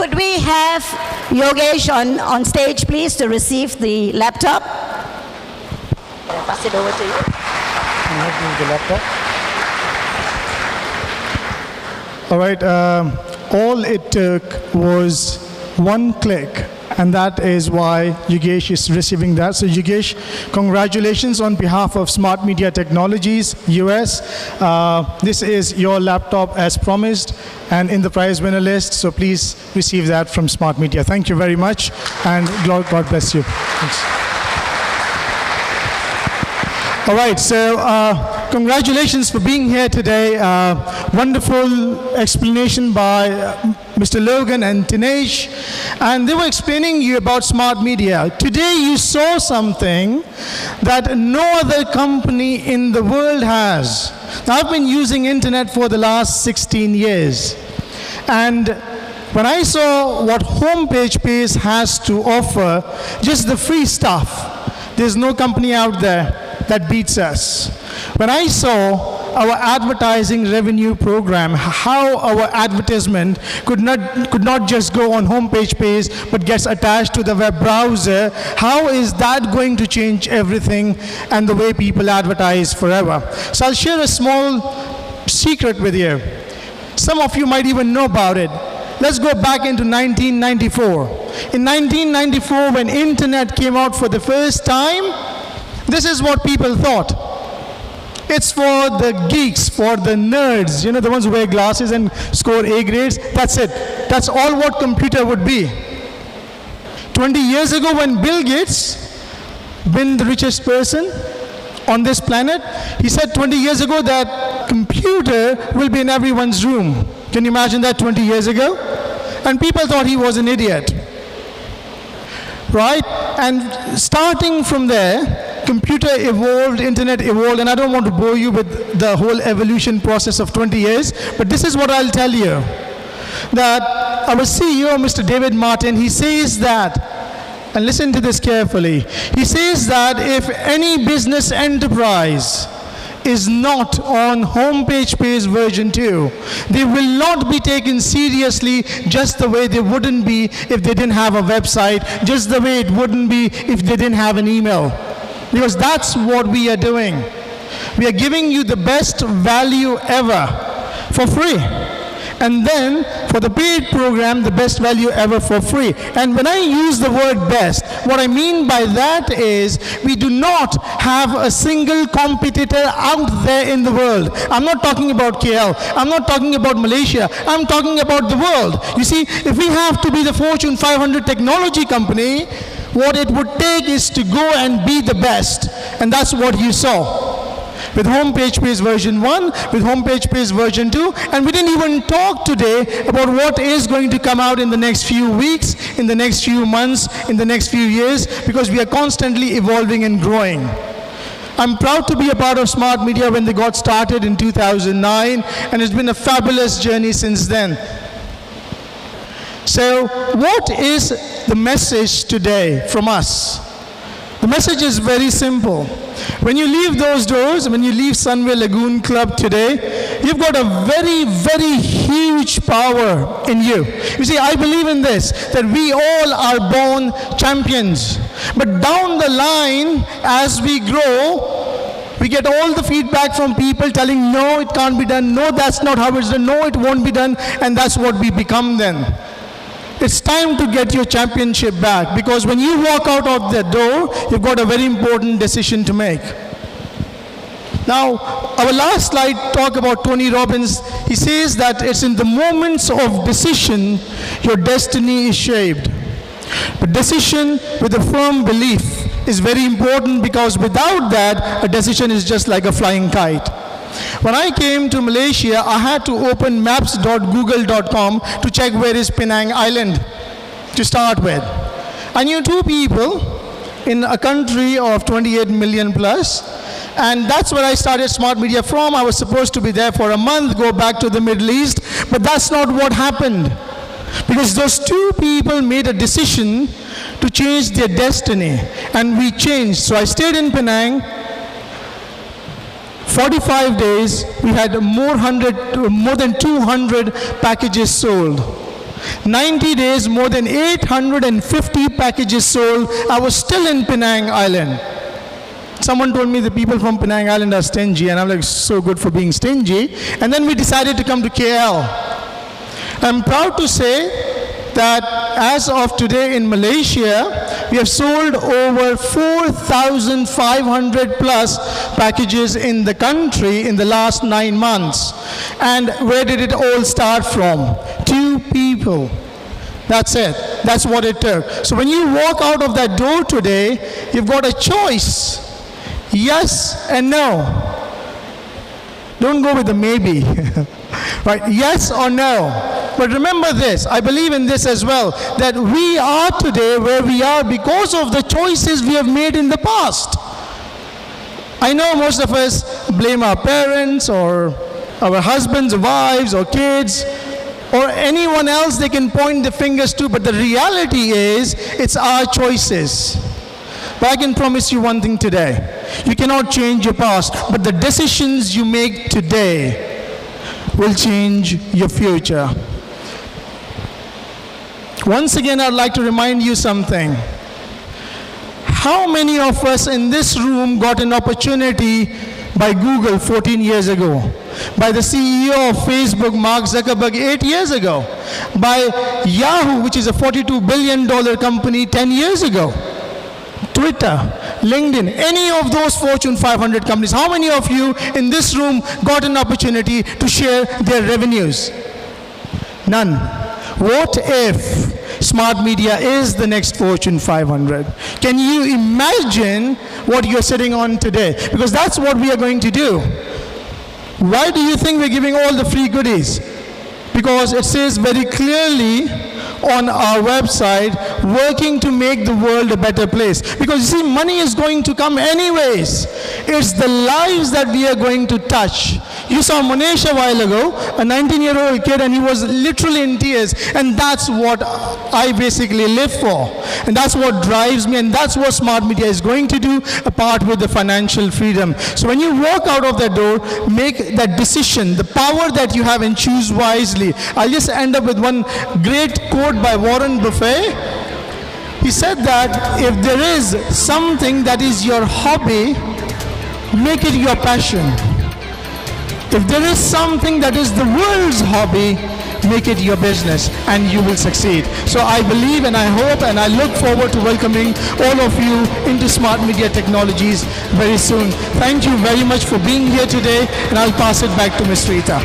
could we have Yogesh on stage, please, to receive the laptop? I'll pass it over to you. The laptop. All right. All it took was one click, and that is why Yogesh is receiving that. So Yogesh, congratulations on behalf of Smart Media Technologies US. This is your laptop as promised and in the prize winner list. So please receive that from Smart Media. Thank you very much, and God bless you. Thanks. All right, so congratulations for being here today. Wonderful explanation by Mr. Logan and Tinesh. And they were explaining you about smart media. Today you saw something that no other company in the world has. Now, I've been using internet for the last 16 years. And when I saw what Homepage Page has to offer, just the free stuff, there's no company out there that beats us. When I saw our advertising revenue program, how our advertisement could not just go on Homepage Page, but gets attached to the web browser, how is that going to change everything and the way people advertise forever? So I'll share a small secret with you. Some of you might even know about it. Let's go back into 1994. In 1994, when internet came out for the first time, this is what people thought. It's for the geeks, for the nerds, you know, the ones who wear glasses and score A grades. That's it. That's all what computer would be. 20 years ago, when Bill Gates, been the richest person on this planet, he said 20 years ago that computer will be in everyone's room. Can you imagine that 20 years ago? And people thought he was an idiot. Right? And starting from there, computer evolved, internet evolved, and I don't want to bore you with the whole evolution process of 20 years, but this is what I'll tell you. That our CEO, Mr. David Martin, he says that, and listen to this carefully, he says that if any business enterprise is not on Homepage Page version 2, they will not be taken seriously just the way they wouldn't be if they didn't have a website, just the way it wouldn't be if they didn't have an email. Because that's what we are doing. We are giving you the best value ever for free. And then for the paid program, the best value ever for free. And when I use the word best, what I mean by that is we do not have a single competitor out there in the world. I'm not talking about KL. I'm not talking about Malaysia. I'm talking about the world. You see, if we have to be the Fortune 500 technology company, what it would take is to go and be the best. And that's what you saw. With Homepage Page version 1, with Homepage Page version 2, and we didn't even talk today about what is going to come out in the next few weeks, in the next few months, in the next few years, because we are constantly evolving and growing. I'm proud to be a part of Smart Media when they got started in 2009, and it's been a fabulous journey since then. So what is the message today from us? The message is very simple. When you leave those doors, when you leave Sunway Lagoon Club today, you've got a very, very huge power in you. You see, I believe in this, that we all are born champions. But down the line, as we grow, we get all the feedback from people telling, no, it can't be done, no, that's not how it's done, no, it won't be done, and that's what we become then. It's time to get your championship back, because when you walk out of the door, you've got a very important decision to make. Now, our last slide talk about Tony Robbins. He says that it's in the moments of decision your destiny is shaped. But decision with a firm belief is very important, because without that, a decision is just like a flying kite. When I came to Malaysia, I had to open maps.google.com to check where is Penang Island to start with. I knew two people in a country of 28 million plus, and that's where I started Smart Media from. I was supposed to be there for a month, go back to the Middle East, but that's not what happened. Because those two people made a decision to change their destiny, and we changed. So I stayed in Penang. 45 days, we had more than 200 packages sold. 90 days, more than 850 packages sold. I was still in Penang Island. Someone told me the people from Penang Island are stingy, and I'm like, so good for being stingy. And then we decided to come to KL. I'm proud to say that as of today in Malaysia, we have sold over 4,500 plus packages in the country in the last 9 months. And where did it all start from? 2 people. That's it. That's what it took. So when you walk out of that door today, you've got a choice. Yes and no. Don't go with the maybe. Right? Yes or no. But remember this, I believe in this as well, that we are today where we are because of the choices we have made in the past. I know most of us blame our parents or our husbands, wives, or kids, or anyone else they can point the fingers to, but the reality is, it's our choices. But I can promise you one thing today. You cannot change your past, but the decisions you make today will change your future. Once again, I'd like to remind you something. How many of us in this room got an opportunity by Google 14 years ago? By the CEO of Facebook, Mark Zuckerberg, 8 years ago? By Yahoo, which is a $42 billion company, 10 years ago? Twitter, LinkedIn, any of those Fortune 500 companies, how many of you in this room got an opportunity to share their revenues? None. What if smart media is the next Fortune 500? Can you imagine what you're sitting on today? Because that's what we are going to do. Why do you think we're giving all the free goodies? Because it says very clearly on our website, working to make the world a better place. Because you see, money is going to come anyways. It's the lives that we are going to touch. You saw Monesh a while ago, a 19-year-old kid, and he was literally in tears. And that's what I basically live for. And that's what drives me, and that's what smart media is going to do, apart with the financial freedom. So when you walk out of that door, make that decision, the power that you have, and choose wisely. I'll just end up with one great quote by Warren Buffett. He said that if there is something that is your hobby, make it your passion. If there is something that is the world's hobby, make it your business, and you will succeed. So I believe, and I hope, and I look forward to welcoming all of you into smart media technologies very soon. Thank you very much for being here today, and I'll pass it back to Ms. Rita.